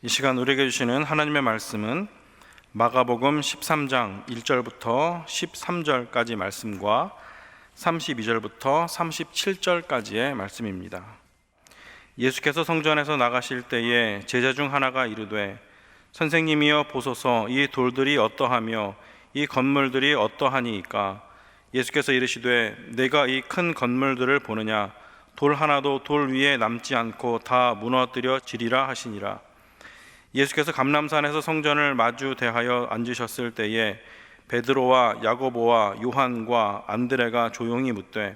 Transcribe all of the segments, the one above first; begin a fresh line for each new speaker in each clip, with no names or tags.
이 시간 우리에게 주시는 하나님의 말씀은 마가복음 13장 1절부터 13절까지 말씀과 32절부터 37절까지의 말씀입니다. 예수께서 성전에서 나가실 때에 제자 중 하나가 이르되 선생님이여 보소서, 이 돌들이 어떠하며 이 건물들이 어떠하니이까? 예수께서 이르시되 내가 이 큰 건물들을 보느냐? 돌 하나도 돌 위에 남지 않고 다 무너뜨려지리라 하시니라. 예수께서 감람산에서 성전을 마주 대하여 앉으셨을 때에 베드로와 야고보와 요한과 안드레가 조용히 묻되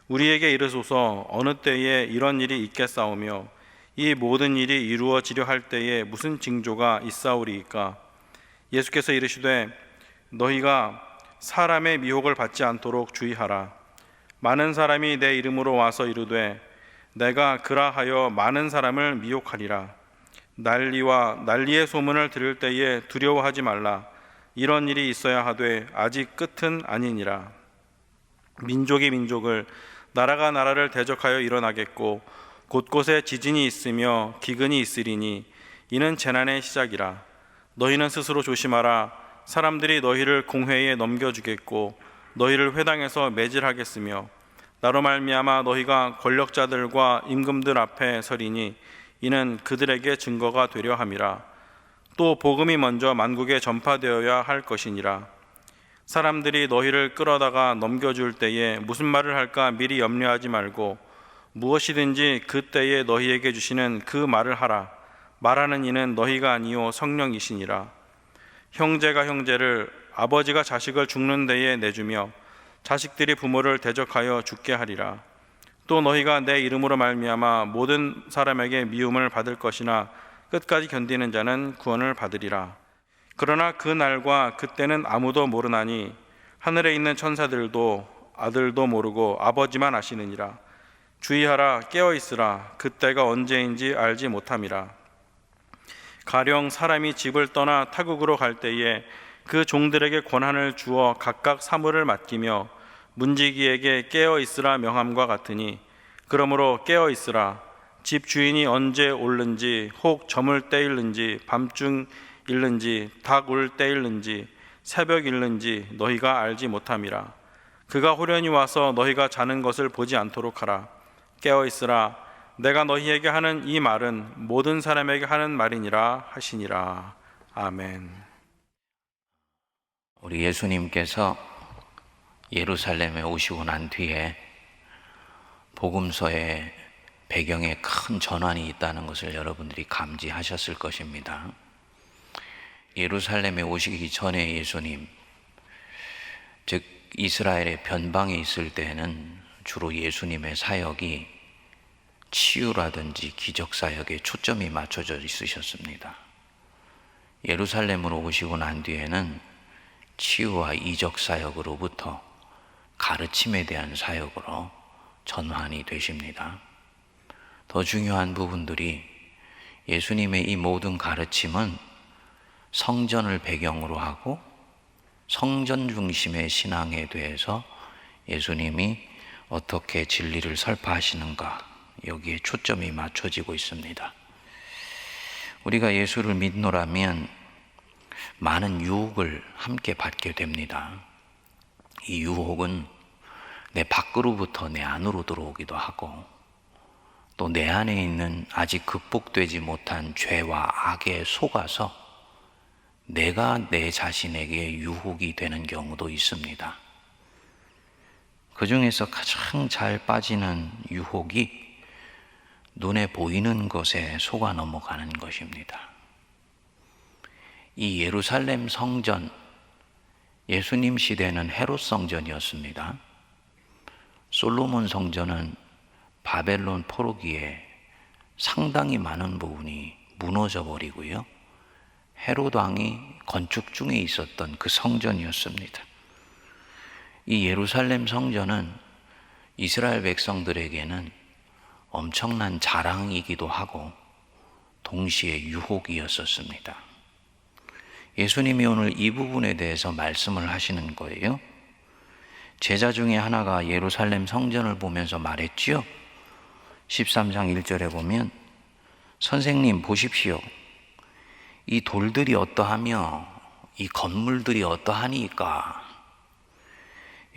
우리에게 이르소서, 어느 때에 이런 일이 있겠사오며 이 모든 일이 이루어지려 할 때에 무슨 징조가 있사오리이까? 예수께서 이르시되 너희가 사람의 미혹을 받지 않도록 주의하라. 많은 사람이 내 이름으로 와서 이르되 내가 그라하여 많은 사람을 미혹하리라. 난리와 난리의 소문을 들을 때에 두려워하지 말라. 이런 일이 있어야 하되 아직 끝은 아니니라. 민족이 민족을, 나라가 나라를 대적하여 일어나겠고 곳곳에 지진이 있으며 기근이 있으리니 이는 재난의 시작이라. 너희는 스스로 조심하라. 사람들이 너희를 공회에 넘겨주겠고 너희를 회당에서 매질하겠으며 나로 말미암아 너희가 권력자들과 임금들 앞에 서리니 이는 그들에게 증거가 되려 함이라. 또 복음이 먼저 만국에 전파되어야 할 것이니라. 사람들이 너희를 끌어다가 넘겨줄 때에 무슨 말을 할까 미리 염려하지 말고 무엇이든지 그때에 너희에게 주시는 그 말을 하라. 말하는 이는 너희가 아니요 성령이시니라. 형제가 형제를, 아버지가 자식을 죽는 데에 내주며 자식들이 부모를 대적하여 죽게 하리라. 또 너희가 내 이름으로 말미암아 모든 사람에게 미움을 받을 것이나 끝까지 견디는 자는 구원을 받으리라. 그러나 그 날과 그때는 아무도 모르나니 하늘에 있는 천사들도 아들도 모르고 아버지만 아시느니라. 주의하라, 깨어 있으라. 그때가 언제인지 알지 못함이라. 가령 사람이 집을 떠나 타국으로 갈 때에 그 종들에게 권한을 주어 각각 사물을 맡기며 문지기에게 깨어 있으라 명함과 같으니, 그러므로 깨어 있으라. 집 주인이 언제 올는지, 혹 저물 때일는지, 밤중 일는지, 닭 울 때일는지, 새벽 일는지 너희가 알지 못함이라. 그가 호련히 와서 너희가 자는 것을 보지 않도록 하라. 깨어 있으라. 내가 너희에게 하는 이 말은 모든 사람에게 하는 말이니라 하시니라. 아멘.
우리 예수님께서 예루살렘에 오시고 난 뒤에 복음서의 배경에 큰 전환이 있다는 것을 여러분들이 감지하셨을 것입니다. 예루살렘에 오시기 전에 예수님, 즉 이스라엘의 변방에 있을 때는 주로 예수님의 사역이 치유라든지 기적 사역에 초점이 맞춰져 있으셨습니다. 예루살렘으로 오시고 난 뒤에는 치유와 이적 사역으로부터 가르침에 대한 사역으로 전환이 되십니다. 더 중요한 부분들이, 예수님의 이 모든 가르침은 성전을 배경으로 하고 성전 중심의 신앙에 대해서 예수님이 어떻게 진리를 설파하시는가, 여기에 초점이 맞춰지고 있습니다. 우리가 예수를 믿노라면 많은 유혹을 함께 받게 됩니다. 이 유혹은 내 밖으로부터 내 안으로 들어오기도 하고, 또 내 안에 있는 아직 극복되지 못한 죄와 악에 속아서 내가 내 자신에게 유혹이 되는 경우도 있습니다. 그 중에서 가장 잘 빠지는 유혹이 눈에 보이는 것에 속아 넘어가는 것입니다. 이 예루살렘 성전, 예수님 시대는 헤롯 성전이었습니다. 솔로몬 성전은 바벨론 포로기에 상당히 많은 부분이 무너져 버리고요, 헤롯 왕이 건축 중에 있었던 그 성전이었습니다. 이 예루살렘 성전은 이스라엘 백성들에게는 엄청난 자랑이기도 하고 동시에 유혹이었었습니다. 예수님이 오늘 이 부분에 대해서 말씀을 하시는 거예요. 제자 중에 하나가 예루살렘 성전을 보면서 말했지요. 13장 1절에 보면 선생님 보십시오. 이 돌들이 어떠하며 이 건물들이 어떠하니까?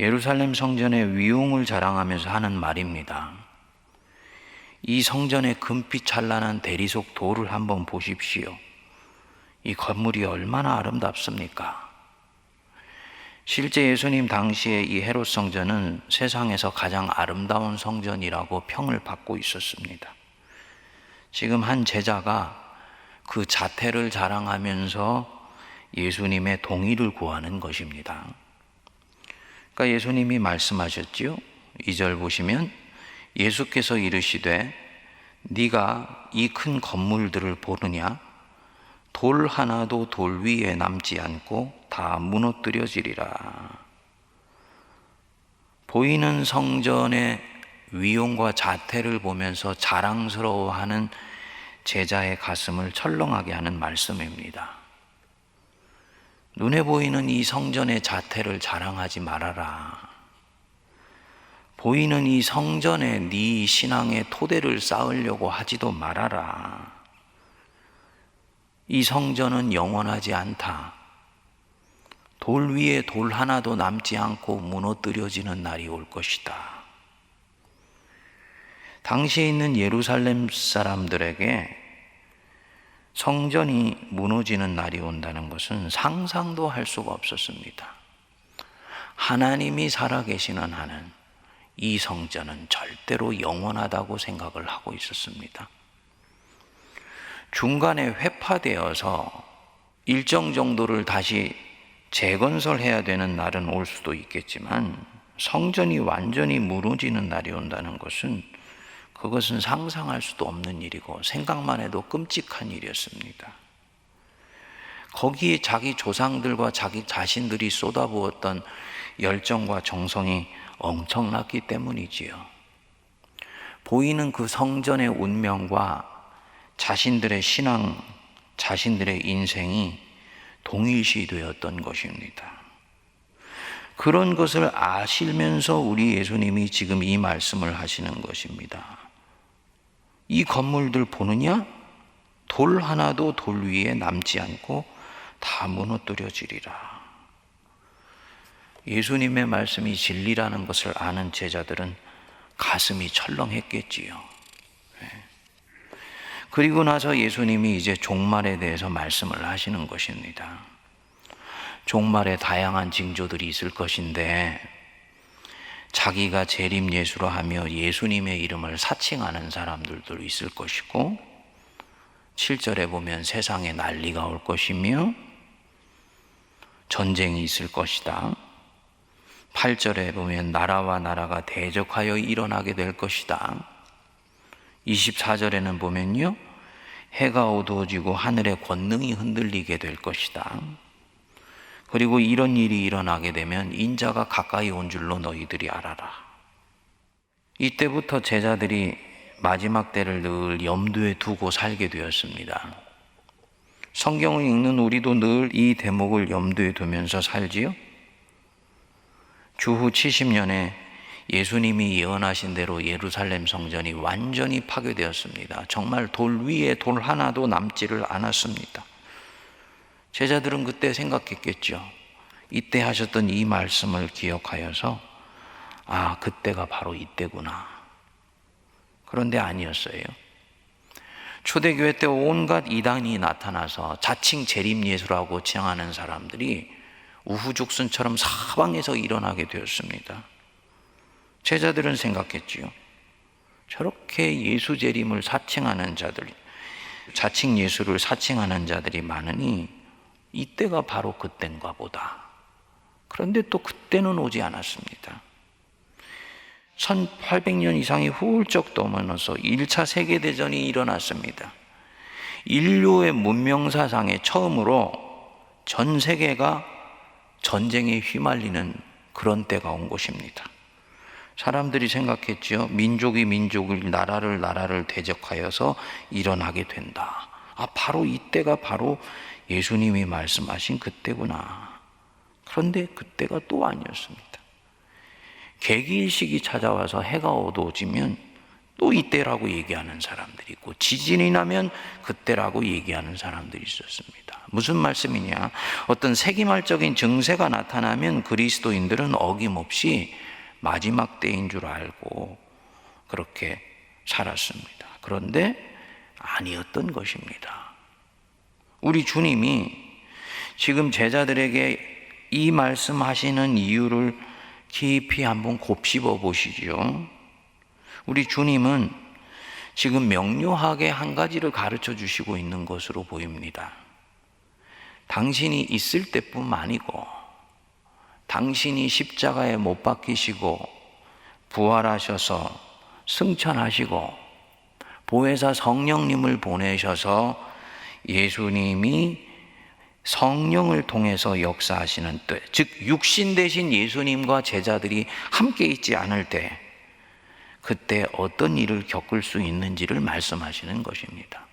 예루살렘 성전의 위용을 자랑하면서 하는 말입니다. 이 성전의 금빛 찬란한 대리석 돌을 한번 보십시오. 이 건물이 얼마나 아름답습니까? 실제 예수님 당시에 이 헤롯 성전은 세상에서 가장 아름다운 성전이라고 평을 받고 있었습니다. 지금 한 제자가 그 자태를 자랑하면서 예수님의 동의를 구하는 것입니다. 그러니까 예수님이 말씀하셨지요. 2절 보시면 예수께서 이르시되 네가 이 큰 건물들을 보느냐? 돌 하나도 돌 위에 남지 않고 다 무너뜨려지리라. 보이는 성전의 위용과 자태를 보면서 자랑스러워하는 제자의 가슴을 철렁하게 하는 말씀입니다. 눈에 보이는 이 성전의 자태를 자랑하지 말아라. 보이는 이 성전에 네 신앙의 토대를 쌓으려고 하지도 말아라. 이 성전은 영원하지 않다. 돌 위에 돌 하나도 남지 않고 무너뜨려지는 날이 올 것이다. 당시에 있는 예루살렘 사람들에게 성전이 무너지는 날이 온다는 것은 상상도 할 수가 없었습니다. 하나님이 살아계시는 한은 이 성전은 절대로 영원하다고 생각을 하고 있었습니다. 중간에 회파되어서 일정 정도를 다시 재건설해야 되는 날은 올 수도 있겠지만 성전이 완전히 무너지는 날이 온다는 것은 그것은 상상할 수도 없는 일이고 생각만 해도 끔찍한 일이었습니다. 거기에 자기 조상들과 자기 자신들이 쏟아부었던 열정과 정성이 엄청났기 때문이지요. 보이는 그 성전의 운명과 자신들의 신앙, 자신들의 인생이 동일시되었던 것입니다. 그런 것을 아시면서 우리 예수님이 지금 이 말씀을 하시는 것입니다. 이 건물들 보느냐? 돌 하나도 돌 위에 남지 않고 다 무너뜨려지리라. 예수님의 말씀이 진리라는 것을 아는 제자들은 가슴이 철렁했겠지요. 그리고 나서 예수님이 이제 종말에 대해서 말씀을 하시는 것입니다. 종말에 다양한 징조들이 있을 것인데 자기가 재림 예수로 하며 예수님의 이름을 사칭하는 사람들도 있을 것이고 7절에 보면 세상에 난리가 올 것이며 전쟁이 있을 것이다. 8절에 보면 나라와 나라가 대적하여 일어나게 될 것이다. 24절에는 보면요, 해가 어두워지고 하늘의 권능이 흔들리게 될 것이다. 그리고 이런 일이 일어나게 되면 인자가 가까이 온 줄로 너희들이 알아라. 이때부터 제자들이 마지막 때를 늘 염두에 두고 살게 되었습니다. 성경을 읽는 우리도 늘 이 대목을 염두에 두면서 살지요. 주후 70년에 예수님이 예언하신 대로 예루살렘 성전이 완전히 파괴되었습니다. 정말 돌 위에 돌 하나도 남지를 않았습니다. 제자들은 그때 생각했겠죠. 이때 하셨던 이 말씀을 기억하여서 아, 그때가 바로 이때구나. 그런데 아니었어요. 초대교회 때 온갖 이단이 나타나서 자칭 재림예수라고 칭하는 사람들이 우후죽순처럼 사방에서 일어나게 되었습니다. 제자들은 생각했지요. 저렇게 예수 재림을 사칭하는 자들, 자칭 예수를 사칭하는 자들이 많으니 이때가 바로 그때인가 보다. 그런데 또 그때는 오지 않았습니다. 1800년 이상이 훌쩍 넘어서 1차 세계대전이 일어났습니다. 인류의 문명사상에 처음으로 전 세계가 전쟁에 휘말리는 그런 때가 온 것입니다. 사람들이 생각했죠. 민족이 민족을, 나라를 대적하여서 일어나게 된다. 아, 바로 이때가 바로 예수님이 말씀하신 그때구나. 그런데 그때가 또 아니었습니다. 개기일식이 찾아와서 해가 어두워지면 또 이때라고 얘기하는 사람들이 있고, 지진이 나면 그때라고 얘기하는 사람들이 있었습니다. 무슨 말씀이냐? 어떤 세기말적인 증세가 나타나면 그리스도인들은 어김없이 마지막 때인 줄 알고 그렇게 살았습니다. 그런데 아니었던 것입니다. 우리 주님이 지금 제자들에게 이 말씀하시는 이유를 깊이 한번 곱씹어 보시죠. 우리 주님은 지금 명료하게 한 가지를 가르쳐 주시고 있는 것으로 보입니다. 당신이 있을 때뿐만 아니고 당신이 십자가에 못 박히시고 부활하셔서 승천하시고 보혜사 성령님을 보내셔서 예수님이 성령을 통해서 역사하시는 때, 즉 육신 대신 예수님과 제자들이 함께 있지 않을 때 그때 어떤 일을 겪을 수 있는지를 말씀하시는 것입니다.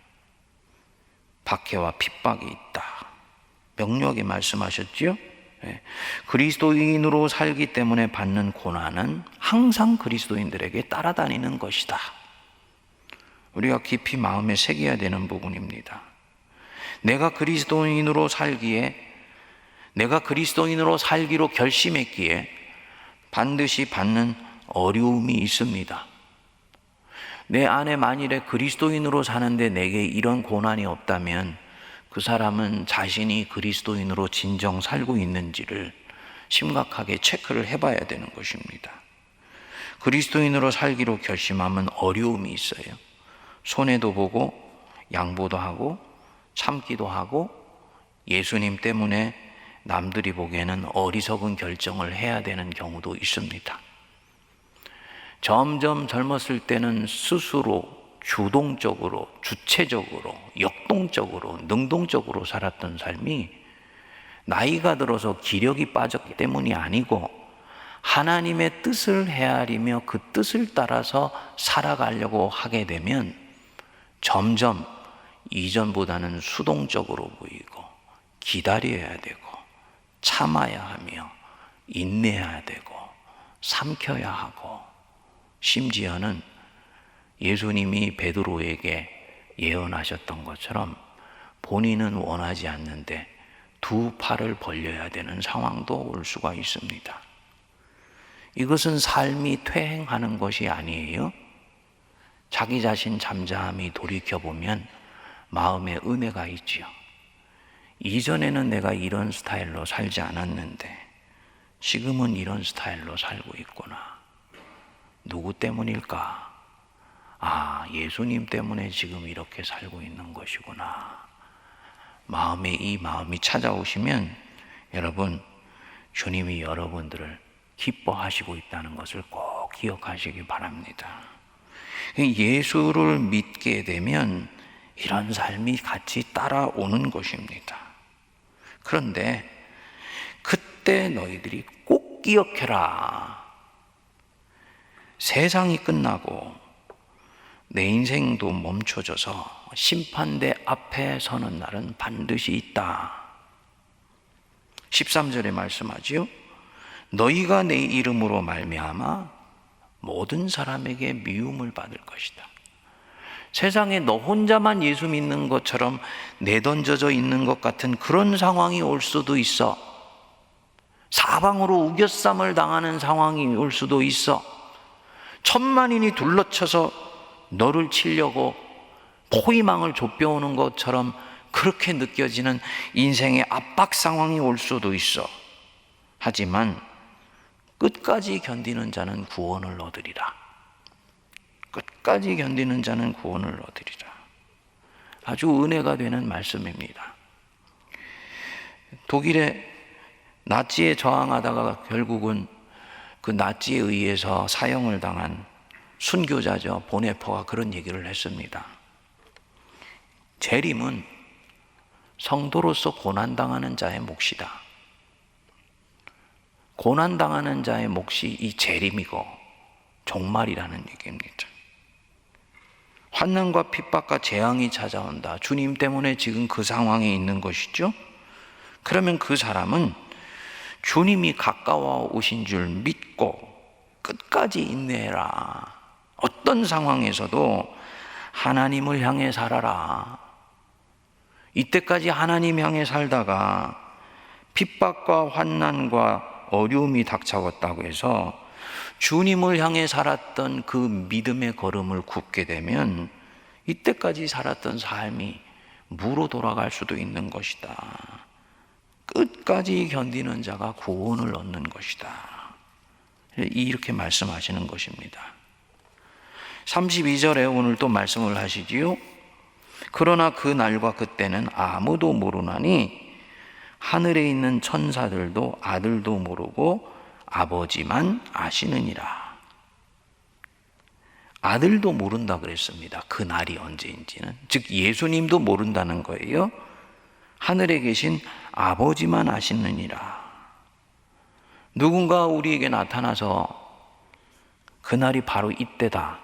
박해와 핍박이 있다. 명료하게 말씀하셨지요? 그리스도인으로 살기 때문에 받는 고난은 항상 그리스도인들에게 따라다니는 것이다. 우리가 깊이 마음에 새겨야 되는 부분입니다. 내가 그리스도인으로 살기로 결심했기에 반드시 받는 어려움이 있습니다. 내 안에 만일에 그리스도인으로 사는데 내게 이런 고난이 없다면 그 사람은 자신이 그리스도인으로 진정 살고 있는지를 심각하게 체크를 해봐야 되는 것입니다. 그리스도인으로 살기로 결심하면 어려움이 있어요. 손해도 보고 양보도 하고 참기도 하고 예수님 때문에 남들이 보기에는 어리석은 결정을 해야 되는 경우도 있습니다. 점점 젊었을 때는 스스로 주동적으로, 주체적으로, 역동적으로, 능동적으로 살았던 삶이 나이가 들어서 기력이 빠졌기 때문이 아니고 하나님의 뜻을 헤아리며 그 뜻을 따라서 살아가려고 하게 되면 점점 이전보다는 수동적으로 보이고 기다려야 되고 참아야 하며 인내해야 되고 삼켜야 하고 심지어는 예수님이 베드로에게 예언하셨던 것처럼 본인은 원하지 않는데 두 팔을 벌려야 되는 상황도 올 수가 있습니다. 이것은 삶이 퇴행하는 것이 아니에요. 자기 자신 잠잠히 돌이켜보면 마음에 은혜가 있지요. 이전에는 내가 이런 스타일로 살지 않았는데 지금은 이런 스타일로 살고 있구나. 누구 때문일까? 예수님 때문에 지금 이렇게 살고 있는 것이구나. 이 마음이 찾아오시면 여러분, 주님이 여러분들을 기뻐하시고 있다는 것을 꼭 기억하시기 바랍니다. 예수를 믿게 되면 이런 삶이 같이 따라오는 것입니다. 그런데 그때 너희들이 꼭 기억해라. 세상이 끝나고 내 인생도 멈춰져서 심판대 앞에 서는 날은 반드시 있다. 13절에 말씀하지요. 너희가 내 이름으로 말미암아 모든 사람에게 미움을 받을 것이다. 세상에 너 혼자만 예수 믿는 것처럼 내던져져 있는 것 같은 그런 상황이 올 수도 있어. 사방으로 우겨쌈을 당하는 상황이 올 수도 있어. 천만인이 둘러쳐서 너를 치려고 포위망을 좁혀오는 것처럼 그렇게 느껴지는 인생의 압박 상황이 올 수도 있어. 하지만 끝까지 견디는 자는 구원을 얻으리라. 끝까지 견디는 자는 구원을 얻으리라. 아주 은혜가 되는 말씀입니다. 독일의 나치에 저항하다가 결국은 그 나치에 의해서 사형을 당한 순교자죠. 보네퍼가 그런 얘기를 했습니다. 재림은 성도로서 고난당하는 자의 몫이다. 고난당하는 자의 몫이 이 재림이고 종말이라는 얘기입니다. 환난과 핍박과 재앙이 찾아온다. 주님 때문에 지금 그 상황에 있는 것이죠. 그러면 그 사람은 주님이 가까워 오신 줄 믿고 끝까지 인내해라. 어떤 상황에서도 하나님을 향해 살아라. 이때까지 하나님 향해 살다가 핍박과 환난과 어려움이 닥쳐왔다고 해서 주님을 향해 살았던 그 믿음의 걸음을 굽게 되면 이때까지 살았던 삶이 무로 돌아갈 수도 있는 것이다. 끝까지 견디는 자가 구원을 얻는 것이다. 이렇게 말씀하시는 것입니다. 32절에 오늘 또 말씀을 하시지요. 그러나 그 날과 그때는 아무도 모르나니 하늘에 있는 천사들도 아들도 모르고 아버지만 아시느니라. 아들도 모른다 그랬습니다. 그 날이 언제인지는. 즉 예수님도 모른다는 거예요. 하늘에 계신 아버지만 아시느니라. 누군가 우리에게 나타나서 그날이 바로 이때다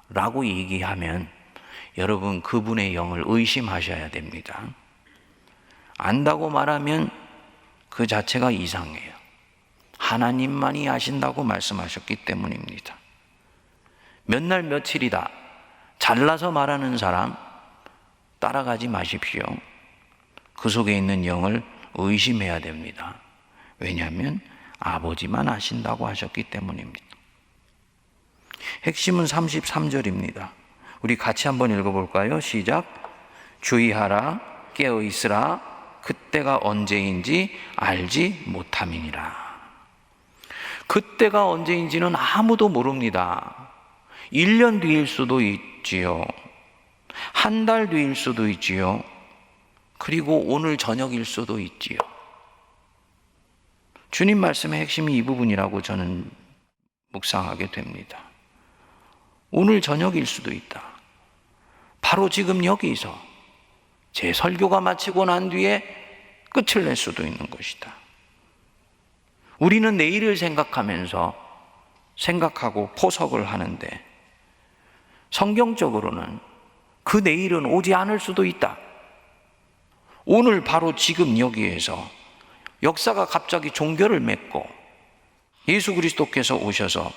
라고 얘기하면 여러분 그분의 영을 의심하셔야 됩니다. 안다고 말하면 그 자체가 이상해요. 하나님만이 아신다고 말씀하셨기 때문입니다. 몇 날 며칠이다 잘라서 말하는 사람 따라가지 마십시오. 그 속에 있는 영을 의심해야 됩니다. 왜냐하면 아버지만 아신다고 하셨기 때문입니다. 핵심은 33절입니다. 우리 같이 한번 읽어볼까요? 시작. 주의하라, 깨어있으라, 그때가 언제인지 알지 못함이니라. 그때가 언제인지는 아무도 모릅니다. 1년 뒤일 수도 있지요. 한 달 뒤일 수도 있지요. 그리고 오늘 저녁일 수도 있지요. 주님 말씀의 핵심이 이 부분이라고 저는 묵상하게 됩니다. 오늘 저녁일 수도 있다. 바로 지금 여기서 제 설교가 마치고 난 뒤에 끝을 낼 수도 있는 것이다. 우리는 내일을 생각하고 포석을 하는데 성경적으로는 그 내일은 오지 않을 수도 있다. 오늘 바로 지금 여기에서 역사가 갑자기 종결을 맺고 예수 그리스도께서 오셔서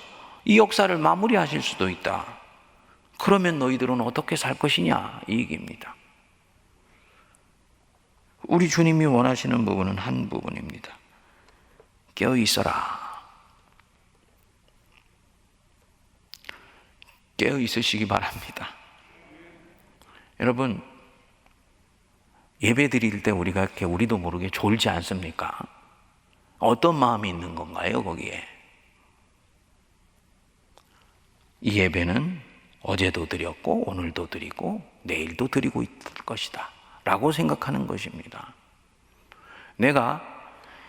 이 역사를 마무리하실 수도 있다. 그러면 너희들은 어떻게 살 것이냐 이 얘기입니다. 우리 주님이 원하시는 부분은 한 부분입니다. 깨어 있어라. 깨어 있으시기 바랍니다. 여러분 예배 드릴 때 우리가 이렇게 우리도 모르게 졸지 않습니까? 어떤 마음이 있는 건가요, 거기에? 이 예배는 어제도 드렸고, 오늘도 드리고, 내일도 드리고 있을 것이다. 라고 생각하는 것입니다. 내가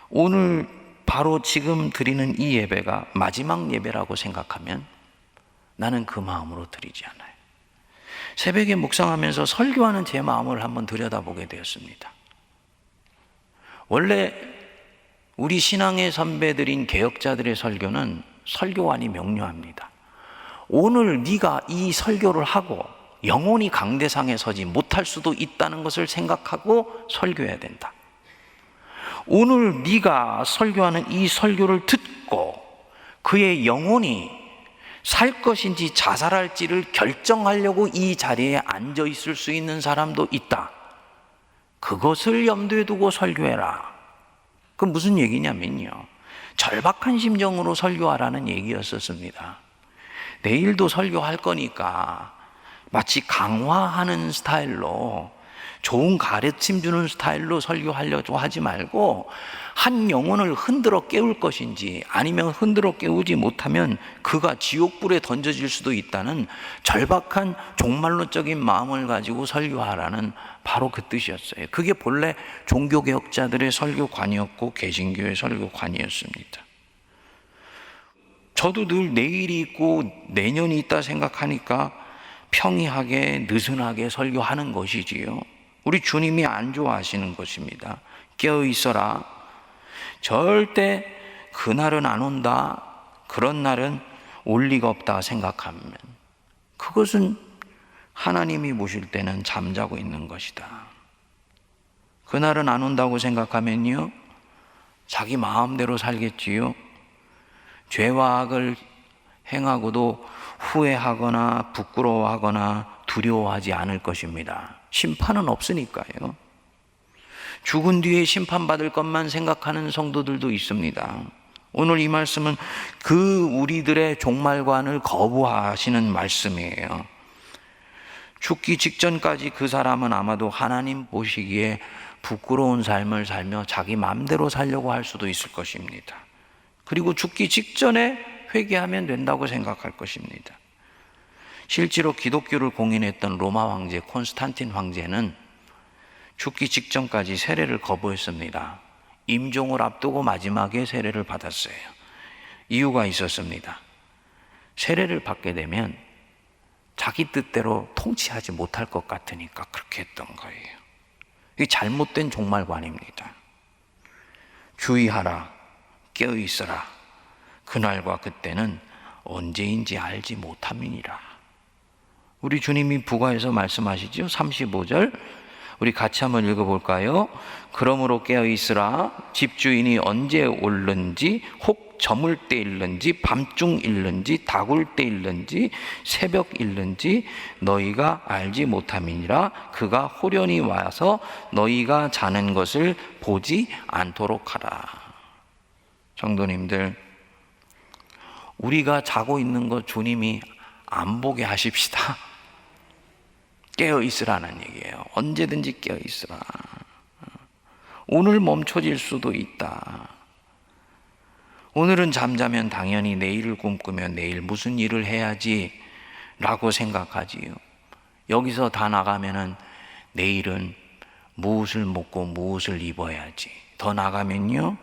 오늘 바로 지금 드리는 이 예배가 마지막 예배라고 생각하면 나는 그 마음으로 드리지 않아요. 새벽에 묵상하면서 설교하는 제 마음을 한번 들여다보게 되었습니다. 원래 우리 신앙의 선배들인 개혁자들의 설교는 설교관이 명료합니다. 오늘 네가 이 설교를 하고 영원히 강대상에 서지 못할 수도 있다는 것을 생각하고 설교해야 된다. 오늘 네가 설교하는 이 설교를 듣고 그의 영혼이 살 것인지 자살할지를 결정하려고 이 자리에 앉아 있을 수 있는 사람도 있다. 그것을 염두에 두고 설교해라. 그건 무슨 얘기냐면요, 절박한 심정으로 설교하라는 얘기였었습니다. 내일도 설교할 거니까 마치 강화하는 스타일로, 좋은 가르침 주는 스타일로 설교하려고 하지 말고 한 영혼을 흔들어 깨울 것인지 아니면 흔들어 깨우지 못하면 그가 지옥불에 던져질 수도 있다는 절박한 종말론적인 마음을 가지고 설교하라는 바로 그 뜻이었어요. 그게 본래 종교개혁자들의 설교관이었고 개신교의 설교관이었습니다. 저도 늘 내일이 있고 내년이 있다 생각하니까 평이하게 느슨하게 설교하는 것이지요. 우리 주님이 안 좋아하시는 것입니다. 깨어 있어라. 절대 그날은 안 온다, 그런 날은 올 리가 없다 생각하면 그것은 하나님이 보실 때는 잠자고 있는 것이다. 그날은 안 온다고 생각하면요, 자기 마음대로 살겠지요. 죄와 악을 행하고도 후회하거나 부끄러워하거나 두려워하지 않을 것입니다. 심판은 없으니까요. 죽은 뒤에 심판받을 것만 생각하는 성도들도 있습니다. 오늘 이 말씀은 그 우리들의 종말관을 거부하시는 말씀이에요. 죽기 직전까지 그 사람은 아마도 하나님 보시기에 부끄러운 삶을 살며 자기 마음대로 살려고 할 수도 있을 것입니다. 그리고 죽기 직전에 회개하면 된다고 생각할 것입니다. 실제로 기독교를 공인했던 로마 황제 콘스탄틴 황제는 죽기 직전까지 세례를 거부했습니다. 임종을 앞두고 마지막에 세례를 받았어요. 이유가 있었습니다. 세례를 받게 되면 자기 뜻대로 통치하지 못할 것 같으니까 그렇게 했던 거예요. 이게 잘못된 종말관입니다. 주의하라, 깨어있어라. 그날과 그때는 언제인지 알지 못함이니라. 우리 주님이 부가에서 말씀하시죠. 35절 우리 같이 한번 읽어볼까요? 그러므로 깨어있으라. 집주인이 언제 올는지 혹 저물 때일는지 밤중일는지 다굴 때일는지 새벽일는지 너희가 알지 못함이니라. 그가 호련히 와서 너희가 자는 것을 보지 않도록 하라. 성도님들, 우리가 자고 있는 거 주님이 안 보게 하십시다. 깨어 있으라는 얘기예요. 언제든지 깨어 있으라. 오늘 멈춰질 수도 있다. 오늘은 잠자면 당연히 내일을 꿈꾸며 내일 무슨 일을 해야지 라고 생각하지요. 여기서 다 나가면은 내일은 무엇을 먹고 무엇을 입어야지. 더 나가면요,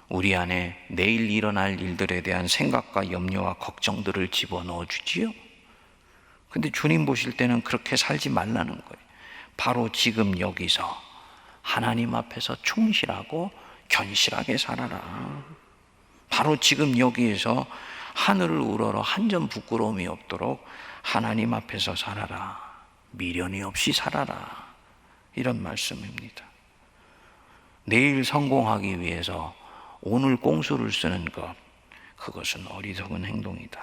우리 안에 내일 일어날 일들에 대한 생각과 염려와 걱정들을 집어넣어 주지요. 근데 주님 보실 때는 그렇게 살지 말라는 거예요. 바로 지금 여기서 하나님 앞에서 충실하고 견실하게 살아라. 바로 지금 여기에서 하늘을 우러러 한 점 부끄러움이 없도록 하나님 앞에서 살아라. 미련이 없이 살아라. 이런 말씀입니다. 내일 성공하기 위해서 오늘 꼼수를 쓰는 것, 그것은 어리석은 행동이다.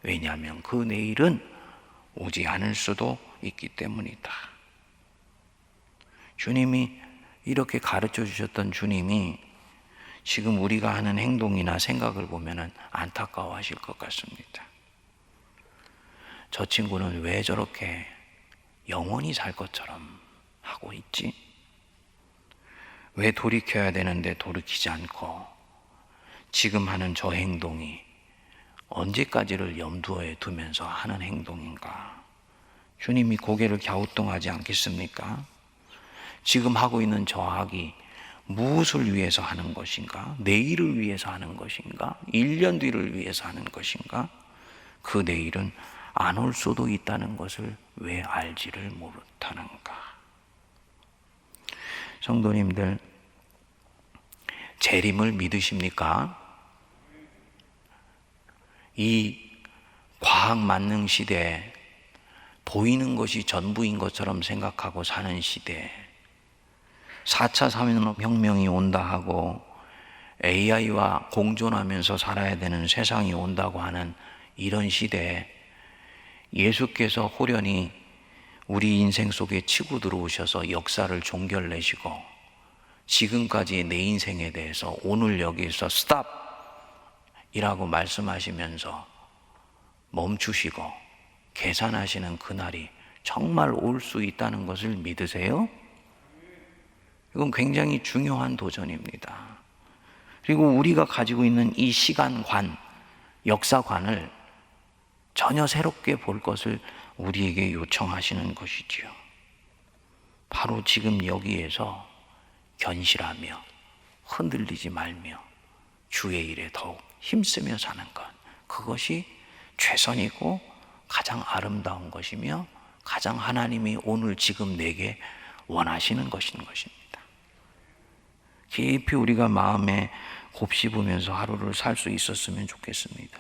왜냐하면 그 내일은 오지 않을 수도 있기 때문이다. 주님이 이렇게 가르쳐 주셨던 주님이 지금 우리가 하는 행동이나 생각을 보면 안타까워하실 것 같습니다. 저 친구는 왜 저렇게 영원히 살 것처럼 하고 있지? 왜 돌이켜야 되는데 돌이키지 않고 지금 하는 저 행동이 언제까지를 염두에 두면서 하는 행동인가? 주님이 고개를 갸우뚱하지 않겠습니까? 지금 하고 있는 저 악이 무엇을 위해서 하는 것인가? 내일을 위해서 하는 것인가? 1년 뒤를 위해서 하는 것인가? 그 내일은 안 올 수도 있다는 것을 왜 알지를 못하는가? 성도님들, 재림을 믿으십니까? 이 과학 만능 시대에 보이는 것이 전부인 것처럼 생각하고 사는 시대에 4차 산업혁명이 온다 하고 AI와 공존하면서 살아야 되는 세상이 온다고 하는 이런 시대에 예수께서 호련히 우리 인생 속에 치고 들어오셔서 역사를 종결내시고 지금까지 내 인생에 대해서 오늘 여기서 스탑! 이라고 말씀하시면서 멈추시고 계산하시는 그날이 정말 올 수 있다는 것을 믿으세요? 이건 굉장히 중요한 도전입니다. 그리고 우리가 가지고 있는 이 시간관, 역사관을 전혀 새롭게 볼 것을 우리에게 요청하시는 것이지요. 바로 지금 여기에서 견실하며 흔들리지 말며 주의 일에 더욱 힘쓰며 사는 것, 그것이 최선이고 가장 아름다운 것이며 가장 하나님이 오늘 지금 내게 원하시는 것인 것입니다. 깊이 우리가 마음에 곱씹으면서 하루를 살 수 있었으면 좋겠습니다.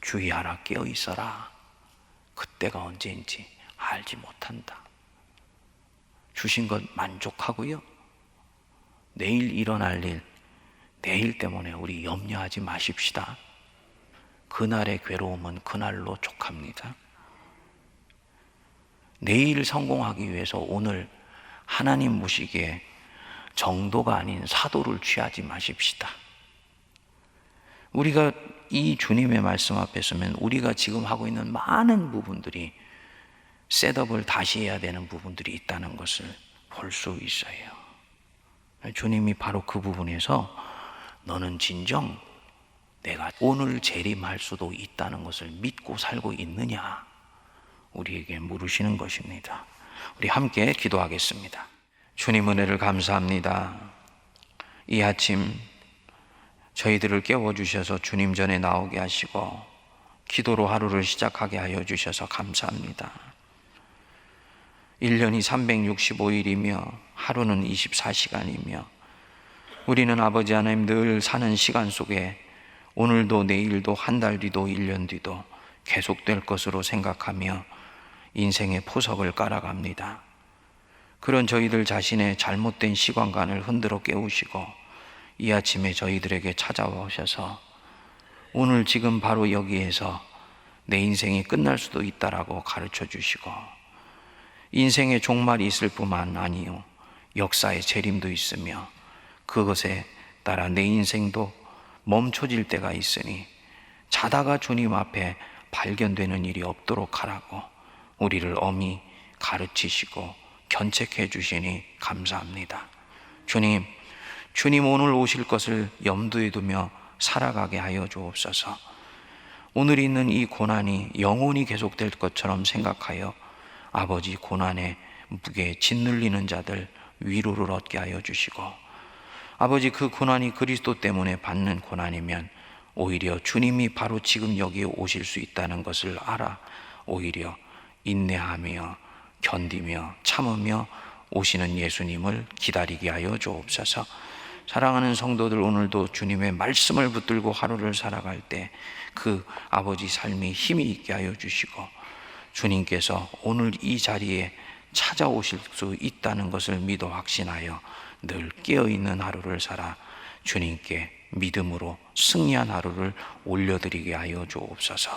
주의하라, 깨어 있어라. 그때가 언제인지 알지 못한다. 주신 것 만족하고요. 내일 일어날 일, 내일 때문에 우리 염려하지 마십시다. 그날의 괴로움은 그날로 족합니다. 내일 성공하기 위해서 오늘 하나님 보시기에 정도가 아닌 사도를 취하지 마십시다. 우리가 이 주님의 말씀 앞에 서면 우리가 지금 하고 있는 많은 부분들이 셋업을 다시 해야 되는 부분들이 있다는 것을 볼 수 있어요. 주님이 바로 그 부분에서 너는 진정 내가 오늘 재림할 수도 있다는 것을 믿고 살고 있느냐, 우리에게 물으시는 것입니다. 우리 함께 기도하겠습니다. 주님 은혜를 감사합니다. 이 아침 저희들을 깨워주셔서 주님 전에 나오게 하시고 기도로 하루를 시작하게 하여 주셔서 감사합니다. 1년이 365일이며 하루는 24시간이며 우리는 아버지 하나님 늘 사는 시간 속에 오늘도 내일도 한 달 뒤도 1년 뒤도 계속될 것으로 생각하며 인생의 포석을 깔아갑니다. 그런 저희들 자신의 잘못된 시간관을 흔들어 깨우시고 이 아침에 저희들에게 찾아와 오셔서 오늘 지금 바로 여기에서 내 인생이 끝날 수도 있다라고 가르쳐 주시고 인생의 종말이 있을 뿐만 아니요 역사의 재림도 있으며 그것에 따라 내 인생도 멈춰질 때가 있으니 자다가 주님 앞에 발견되는 일이 없도록 하라고 우리를 엄히 가르치시고 견책해 주시니 감사합니다. 주님 오늘 오실 것을 염두에 두며 살아가게 하여 주옵소서. 오늘 있는 이 고난이 영원히 계속될 것처럼 생각하여 아버지 고난의 무게에 짓눌리는 자들 위로를 얻게 하여 주시고 아버지 그 고난이 그리스도 때문에 받는 고난이면 오히려 주님이 바로 지금 여기에 오실 수 있다는 것을 알아 오히려 인내하며 견디며 참으며 오시는 예수님을 기다리게 하여 주옵소서. 사랑하는 성도들 오늘도 주님의 말씀을 붙들고 하루를 살아갈 때 그 아버지 삶이 힘이 있게 하여 주시고 주님께서 오늘 이 자리에 찾아오실 수 있다는 것을 믿어 확신하여 늘 깨어있는 하루를 살아 주님께 믿음으로 승리한 하루를 올려드리게 하여 주옵소서.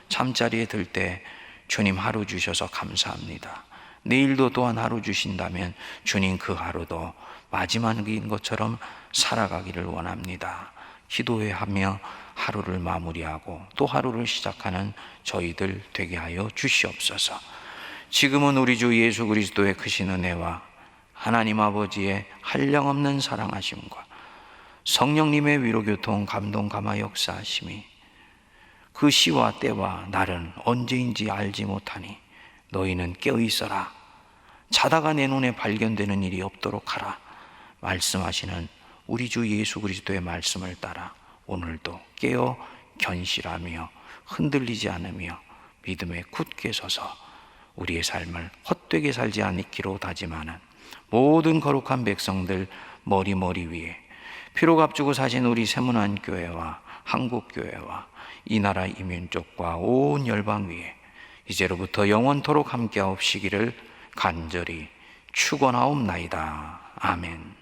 잠자리에 들 때 주님 하루 주셔서 감사합니다. 내일도 또한 하루 주신다면 주님 그 하루도 마지막인 것처럼 살아가기를 원합니다. 기도하며 하루를 마무리하고 또 하루를 시작하는 저희들 되게 하여 주시옵소서. 지금은 우리 주 예수 그리스도의 크신 은혜와 하나님 아버지의 한량없는 사랑하심과 성령님의 위로교통 감동 감화 역사하심이 그 시와 때와 날은 언제인지 알지 못하니 너희는 깨어있어라. 자다가 내 눈에 발견되는 일이 없도록 하라. 말씀하시는 우리 주 예수 그리스도의 말씀을 따라 오늘도 깨어 견실하며 흔들리지 않으며 믿음에 굳게 서서 우리의 삶을 헛되게 살지 않기로 다짐하는 모든 거룩한 백성들 머리 위에 피로 값주고 사신 우리 세문안 교회와 한국교회와 이 나라 이민족과 온 열방 위에 이제로부터 영원토록 함께하옵시기를 간절히 축원하옵나이다. 아멘.